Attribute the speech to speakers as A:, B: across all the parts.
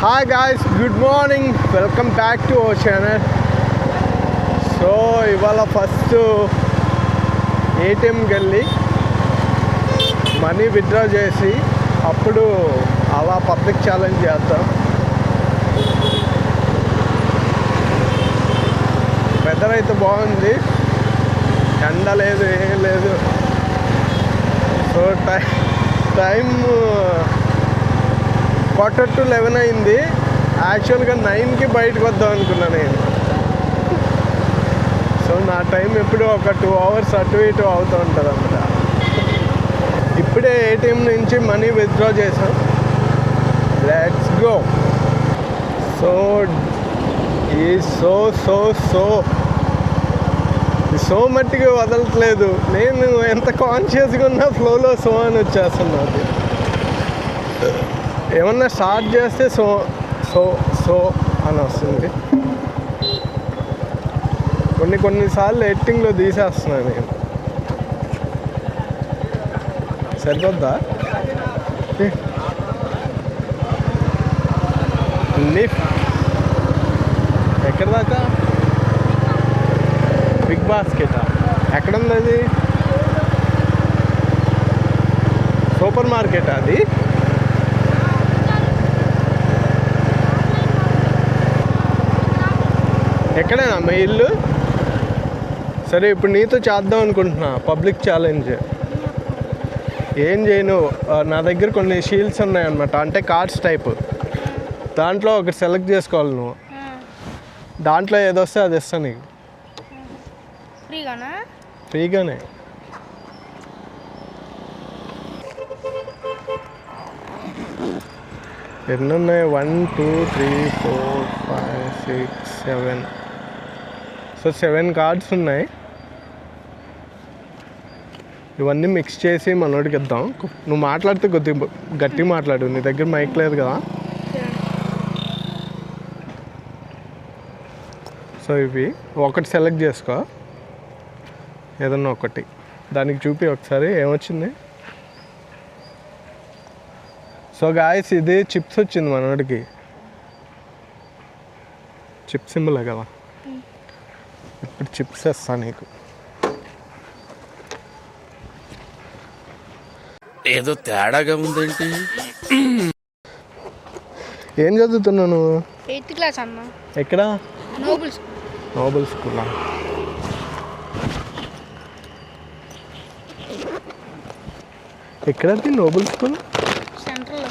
A: Hi guys, good morning, welcome back to our channel. So ఇవాళ first ఏటీఎంకి వెళ్ళి money withdraw చేసి అప్పుడు అలా పబ్లిక్ ఛాలెంజ్ చేద్దాం. వెదర్ అయితే బాగుంది, ఎండ లేదు, ఏం లేదు. సో టైం 10:45 అయింది. యాక్చువల్గా 9కి బయటకు వద్దాం అనుకున్నా నేను. సో నా టైం ఎప్పుడు ఒక 2 hours అటు ఇటు అవుతూ ఉంటుంది అన్నమాట. ఇప్పుడే ఏటీఎం నుంచి మనీ విత్డ్రా చేసాం. Let's go. సో ఈ సో మట్టిగా వదలట్లేదు. నేను ఎంత కాన్షియస్గా ఉన్నా ఫ్లోలో సో అని వచ్చేస్తున్నది. ఏమన్నా స్టార్ట్ చేస్తే సో సో సో అని వస్తుంది. కొన్నిసార్లు ఎడిటింగ్లో తీసేస్తున్నాను నేను. సరిపోద్దా? లిఫ్ట్ ఎక్కడ దాకా? బిగ్ బాస్కెటా? ఎక్కడుంది అది? సూపర్ మార్కెటా అది? ఎక్కడైనా మీ ఇల్లు? సరే, ఇప్పుడు నీతో చేద్దాం అనుకుంటున్నా పబ్లిక్ ఛాలెంజ్. ఏం చేయను, నా దగ్గర కొన్ని షీల్డ్స్ ఉన్నాయన్నమాట, అంటే కార్డ్స్ టైప్. దాంట్లో ఒకటి సెలెక్ట్ చేసుకోవాలి నువ్వు. దాంట్లో ఏదొస్తే అది ఇస్తాను నీకు. ఫ్రీగానే. ఎన్ని ఉన్నాయి? 1 2 3 4 5 6 7. సో 7 కార్డ్స్ ఉన్నాయి. ఇవన్నీ మిక్స్ చేసి మనోడికి ఇద్దాం. నువ్వు మాట్లాడితే కొద్దిగా గట్టి మాట్లాడు, నీ దగ్గర మైక్ లేదు కదా. సో ఇవి ఒకటి సెలెక్ట్ చేసుకో, ఏదన్నా ఒకటి. దానికి చూపి ఒకసారి ఏమొచ్చింది. సో గాయస్, ఇది చిప్స్ వచ్చింది మనోడికి. చిప్స్ సింబలే కదా. ఇప్పుడు చిప్స్ వేస్తా నీకు.
B: ఏదో తేడాగా ఉందేంటి?
A: ఏం చదువుతున్నావు నువ్వు?
C: 8th క్లాస్ అన్న.
A: ఎక్కడ?
C: నోబుల్
A: స్కూలా? ఎక్కడది నోబుల్ స్కూల్?
C: సెంట్రల్.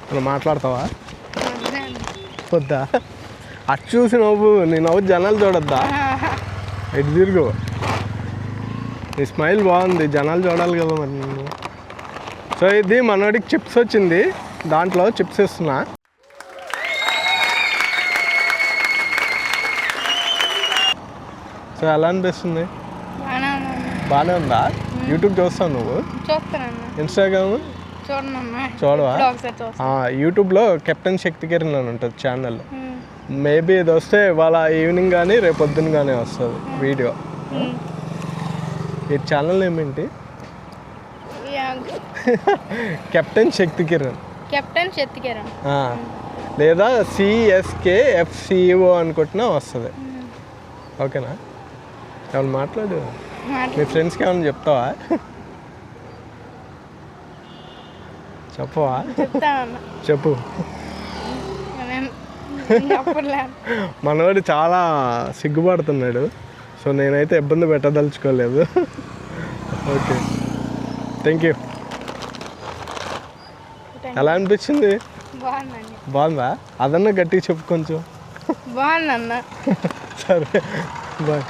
A: నువ్వు మాట్లాడతావా? వద్దా? అటు చూసి నవ్వు, నీ నవ్వు జనాలు చూడొద్దా? ఎటు తిరుగు. నీ స్మైల్ బాగుంది, జనాలు చూడాలి కదా మరి నేను. సో ఇది మనోడికి చిప్స్ వచ్చింది, దాంట్లో చిప్స్ ఇస్తున్నా. సో ఎలా అనిపిస్తుంది? బాగానే ఉందా? యూట్యూబ్ చూస్తావు నువ్వు? ఇన్స్టాగ్రామ్ చూడవా? యూట్యూబ్లో కెప్టెన్ శక్తి కిరణ్ అని ఉంటుంది ఛానల్. మేబీ ఇది వస్తే ఇవాళ ఈవినింగ్ కానీ రేపు పొద్దున్న కానీ వస్తుంది వీడియో. ఈ ఛానల్ ఏమేంటి? కెప్టెన్ శక్తి కిరణ్ లేదా CSKFCO అనుకుంటున్నా వస్తుంది. ఓకేనా? ఏమన్నా మాట్లాడు, మీ ఫ్రెండ్స్కి ఏమన్నా చెప్తావా? చెప్పవా? చెప్పు. మనవాడు చాలా సిగ్గుపడుతున్నాడు. సో నేనైతే ఇబ్బంది పెట్టదలుచుకోలేదు. Okay, thank you. ఎలా అనిపించింది? బాగుందా? అదన్నా గట్టిగా చెప్పు కొంచెం.
C: బాగుందన్న.
A: సరే, బాయ్.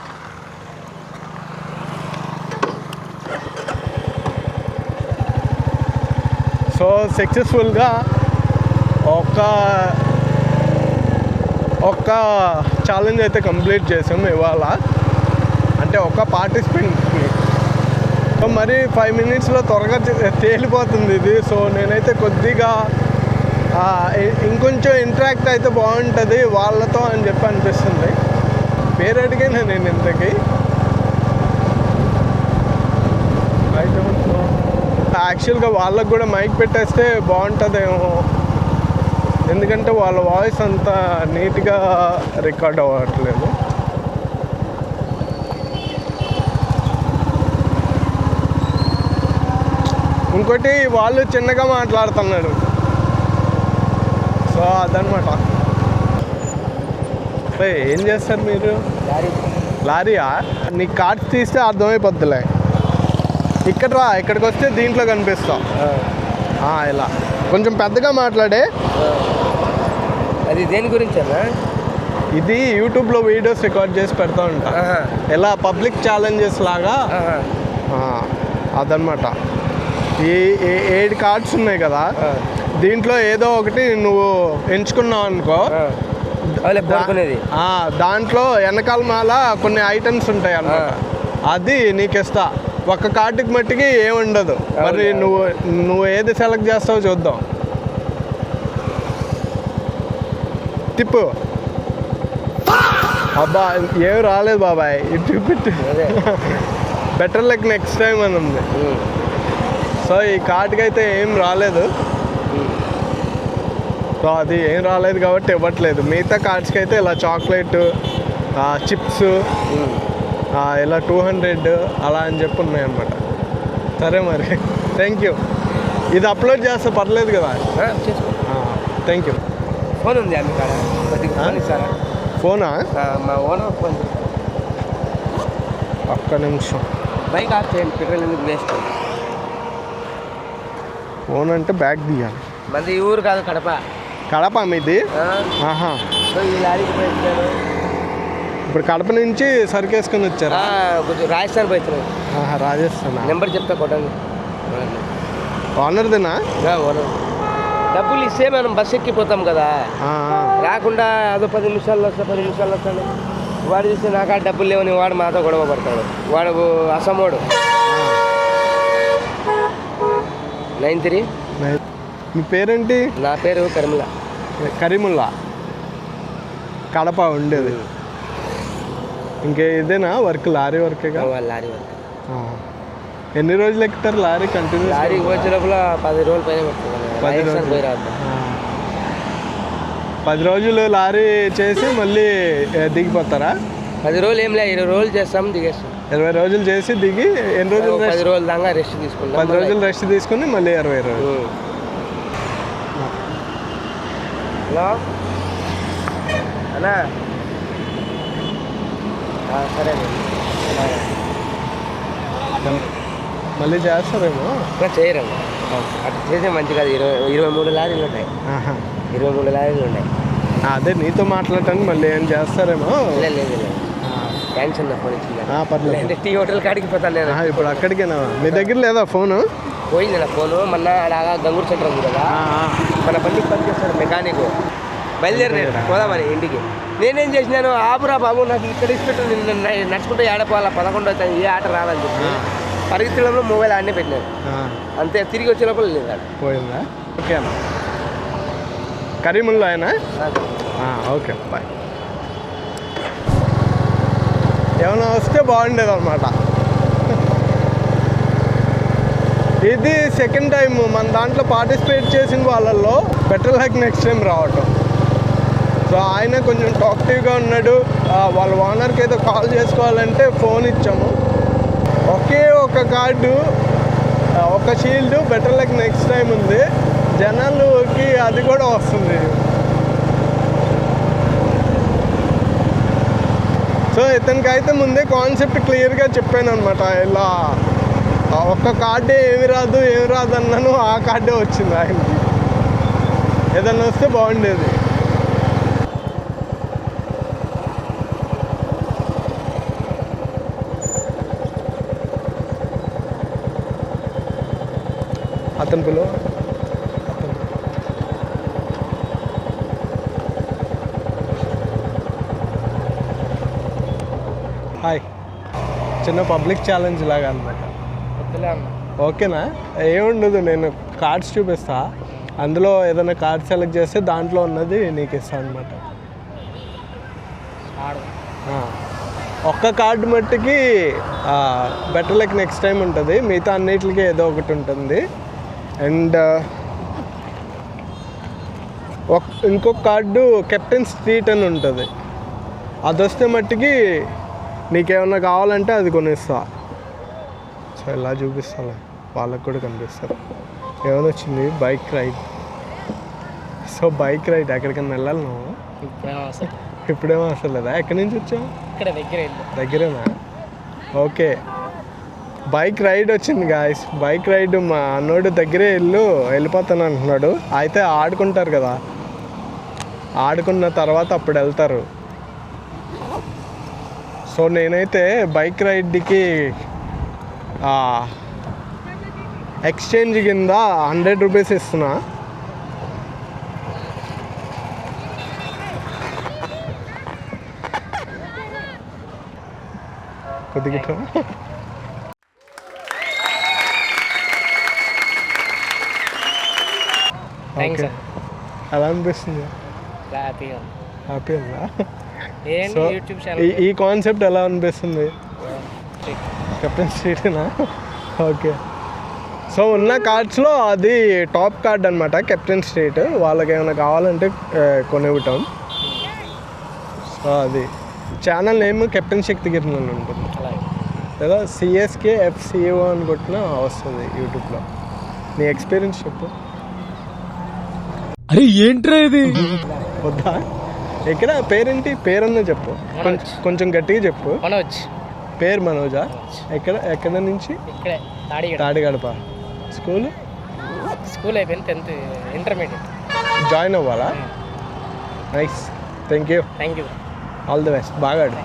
A: సో సక్సెస్ఫుల్గా ఒక ఛాలెంజ్ అయితే కంప్లీట్ చేసాము ఇవాళ. అంటే ఒక పార్టిసిపెంట్కి. సో మరి 5 minutesలో త్వరగా తేలిపోతుంది ఇది. సో నేనైతే కొద్దిగా ఇంకొంచెం ఇంటరాక్ట్ అయితే బాగుంటుంది వాళ్ళతో అని చెప్పి అనిపిస్తుంది. పేరు అడిగాను నేను ఇంతకీ. యాక్చువల్గా వాళ్ళకు కూడా మైక్ పెట్టేస్తే బాగుంటుందేమో, ఎందుకంటే వాళ్ళ వాయిస్ అంతా నీట్గా రికార్డ్ అవ్వట్లేదు. ఇంకోటి వాళ్ళు చిన్నగా మాట్లాడుతున్నారు, సో అదనమాట. ఏం చేస్తారు మీరు? లారీయా? నీకు కార్డ్స్ తీస్తే అర్థమైపోద్దులే. ఇక్కడ రా, ఇక్కడికి వస్తే దీంట్లో కనిపిస్తావు. ఇలా కొంచెం పెద్దగా మాట్లాడే.
D: అది దేని గురించి అన్నా?
A: ఇది యూట్యూబ్లో వీడియోస్ రికార్డ్ చేసి పెడతా ఉంటా, ఎలా పబ్లిక్ ఛాలెంజెస్ లాగా. అదనమాట. ఈ 7 కార్డ్స్ ఉన్నాయి కదా, దీంట్లో ఏదో ఒకటి నువ్వు ఎంచుకున్నావు అనుకో, దాంట్లో వెనకాల మాల కొన్ని ఐటమ్స్ ఉంటాయి అన్నమాట. అది నీకు ఇస్తా. ఒక్క కార్డుకి మట్టికి ఏముండదు. మరి నువ్వు ఏది సెలెక్ట్ చేస్తావో చూద్దాం. తిప్పు. అబ్బా ఏం రాలేదు బాబాయ్, ఇటు పెట్టు. బెటర్ లక్ నెక్స్ట్ టైం అని ఉంది. సో ఈ కార్డుకి అయితే ఏం రాలేదు. సో అది ఏం రాలేదు కాబట్టి ఇవ్వట్లేదు. మిగతా కార్డ్స్కి అయితే ఇలా చాక్లెట్, చిప్స్, ఇలా 200 అలా అని చెప్పి ఉన్నాయన్నమాట. సరే మరి, థ్యాంక్ యూ. ఇది అప్లోడ్ చేస్తే పర్లేదు కదా? Thank you.
D: ఫోన్ ఉంది అన్ని కాడ,
A: ఫోనా?
D: మా ఓనర్ ఫోన్.
A: ఒక్క నిమిషం.
D: బైక్ ఆఫ్ చేయండి, పెట్రోల్ ఎందుకు వేస్ట్.
A: ఫోన్ అంటే బ్యాగ్ తీయాలి.
D: మంది ఊరు కాదు, కడప.
A: కడప మీది?
D: ఈ లారీకి పోయినారు.
A: ఇప్పుడు కడప నుంచి సరికేసుకొని వచ్చారా?
D: కొంచెం రాజస్థాన్ పోయినారు.
A: రాజస్థాన్.
D: నెంబర్ చెప్తా కొట్టండి.
A: ఓనర్దేనా?
D: ఓనర్. డబ్బులు ఇస్తే మనం బస్సు ఎక్కిపోతాం కదా, రాకుండా అదో 10 నిమిషాల్లో వస్తా 10 నిమిషాల్లో వస్తాను. వాడు చూస్తే నాకు ఆ డబ్బులు లేవని వాడు మాతో గొడవ పడతాడు. వాడు అసమోడు. 93.
A: మీ పేరేంటి?
D: నా పేరు కరీముల్లా.
A: కరీముల్లా. కడప ఉండేది. ఇంకే ఇదేనా వర్క్? లారీ వర్కేగా?
D: Lorry work.
A: ఎన్ని రోజులు ఎక్కుతారు లారీ కంటిన్యూ?
D: లారీకి వచ్చే లోపల 10 రోజులు పైన పడుతుంది.
A: 10 రోజులు. 10 రోజులు లారీ చేసి మళ్ళీ దిగిపోతారా?
D: 10 రోజులు ఏం లే, 20 రోజులు చేస్తాం, దిగేస్తాం.
A: 20 రోజులు చేసి దిగి ఎన్ని రోజులు?
D: 10 రోజుల దాకా రెస్ట్ తీసుకుంటాం.
A: 10 రోజులు రెస్ట్ తీసుకుని మళ్ళీ 20 రోజులు.
D: హలో అన్నా. సరే
A: మళ్ళీ చేస్తారేమో.
D: చేయరమ్మా, అట్లా చేసే మంచి కాదు. 23 లారీలు ఉన్నాయి. 23 లారీలు ఉన్నాయి.
A: అదే నీతో మాట్లాడటానికి మళ్ళీ ఏం చేస్తారేమో.
D: లేదు థ్యాంక్స్ అన్న, ఫోన్ ఇచ్చింది.
A: పర్లేదు.
D: టీ హోటల్ కాడికి పోతాను నేను.
A: ఇప్పుడు అక్కడికేనా? మీ దగ్గర లేదా ఫోను?
D: పోయింది నా ఫోను. మొన్న అలాగా గంగూరు సెంటర్ ఉంది కదా, మన బండికి పని చేస్తాడు మెకానిక్. బయలుదేరినాడు పోదామని ఇంటికి. నేనేం చేసినాను, ఆపురా బాబు నాకు ఇక్కడ ఇచ్చిపెట్టు, నడుచుకుంటే ఏడపోవాలా 11 అవుతాను, ఏ ఆట రాదని చెప్పి పరిగెత్తడంలో మొబైల్ ఆడనే పెట్టినాను. అంతే, తిరిగి వచ్చే లోపల లేదు.
A: పోయిందా? ఓకే అన్న. కరీముల్లా అయినా? Okay bye. ఏమైనా వస్తే బాగుండేది అనమాట. ఇది సెకండ్ టైం మన దాంట్లో పార్టిసిపేట్ చేసిన వాళ్ళల్లో బెటర్ లక్ నెక్స్ట్ టైం రావటం. సో ఆయన కొంచెం టాక్టివ్గా ఉన్నాడు. వాళ్ళ ఓనర్కి ఏదో కాల్ చేసుకోవాలంటే ఫోన్ ఇచ్చాము. ఒకే ఒక కార్డు, ఒక shield better luck next time ఉంది. జనాలకి అది కూడా వస్తుంది. సో ఇతనికి అయితే ముందే కాన్సెప్ట్ క్లియర్గా చెప్పాను అనమాట. ఇలా ఒక్క కార్డే ఏమి రాదు అన్నాను, ఆ కార్డే వచ్చింది ఆయనకి. ఏదన్నా వస్తే బాగుండేది. అతని పిలువ. హాయ్. చిన్న పబ్లిక్ ఛాలెంజ్ లాగా అనమాట. ఓకేనా? ఏముండదు, నేను కార్డ్స్ చూపిస్తా, అందులో ఏదైనా కార్డ్ సెలెక్ట్ చేస్తే దాంట్లో ఉన్నది నీకు ఇస్తాను అనమాట. ఒక్క కార్డు మట్టుకి బెటర్ లక్ నెక్స్ట్ టైం ఉంటుంది, మిగతా అన్నిటికీ ఏదో ఒకటి ఉంటుంది. అండ్ ఇంకొక కార్డు కెప్టెన్ స్ట్రీట్ అని ఉంటుంది. అది వస్తే మట్టికి నీకేమన్నా కావాలంటే అది కొనిస్తా. సో ఇలా చూపిస్తాను, వాళ్ళకి కూడా కనిపిస్తారు. ఏమైనా వచ్చింది bike ride. So bike ride ఎక్కడికన్నా వెళ్ళాలి నువ్వు? ఇప్పుడేమో అసలు లేదా? ఎక్కడి నుంచి వచ్చావు? దగ్గరేనా? ఓకే, బైక్ రైడ్ వచ్చింది గాయస్. బైక్ రైడ్ మా అన్నోడు దగ్గరే వెళ్ళిపోతాను అంటున్నాడు. అయితే ఆడుకుంటారు కదా, ఆడుకున్న తర్వాత అప్పుడు వెళ్తారు. సో నేనైతే బైక్ రైడ్కి ఎక్స్చేంజ్ కింద 100 రూపీస్ ఇస్తున్నా. కొద్దిగా ఓకే, అలా అనిపిస్తుంది. హ్యాపీ ఉందా? సో ఈ కాన్సెప్ట్ ఎలా అనిపిస్తుంది? కెప్టెన్ స్ట్రీటేనా? ఓకే, సో ఉన్న కార్డ్స్లో అది టాప్ కార్డ్ అనమాట, కెప్టెన్ స్ట్రీట్. వాళ్ళకి ఏమైనా కావాలంటే కొనివ్వటం. సో అది ఛానల్ నేమ్ కెప్టెన్ శక్తికిరణ్ అని ఉంటుంది, లేదా CSK FCO అని కొట్టినా వస్తుంది యూట్యూబ్లో. నీ ఎక్స్పీరియన్స్ చెప్పు.
B: అరే ఏంట్రా ఇది?
A: వద్దా? ఎక్కడ పేరేంటి? పేరన్నా చెప్పు, కొంచెం గట్టిగా చెప్పు. పేరు మనోజా? ఎక్కడ నుంచి? తాడిగడప.
D: స్కూల్ అయిపోయింది, 10th ఇంటర్మీడియట్
A: జాయిన్ అవ్వాలా? Nice, thank you. All the best, బాగా ఆడు.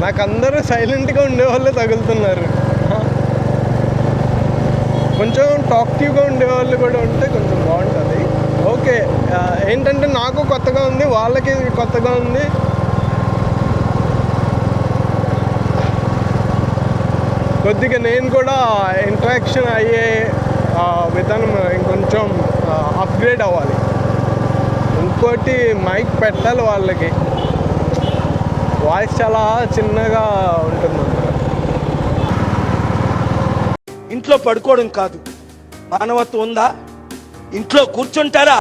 A: నాకు అందరూ సైలెంట్గా ఉండేవాళ్ళే తగులుతున్నారు. కొంచెం టాక్టివ్గా ఉండేవాళ్ళు కూడా ఉంటే కొంచెం బాగుంటుంది. ఓకే, ఏంటంటే నాకు కొత్తగా ఉంది, వాళ్ళకి కొత్తగా ఉంది. కొద్దిగా నేను కూడా ఇంటరాక్షన్ అయ్యే విధానం ఇంకొంచెం అప్గ్రేడ్ అవ్వాలి. ఇంకోటి మైక్ పెట్టాలి వాళ్ళకి. వాయిస్ చాలా చిన్నగా ఉంటుంది.
E: ఇంట్లో పడుకోవడం కాదు, మానవత్వం ఉందా? ఇంట్లో కూర్చుంటారా?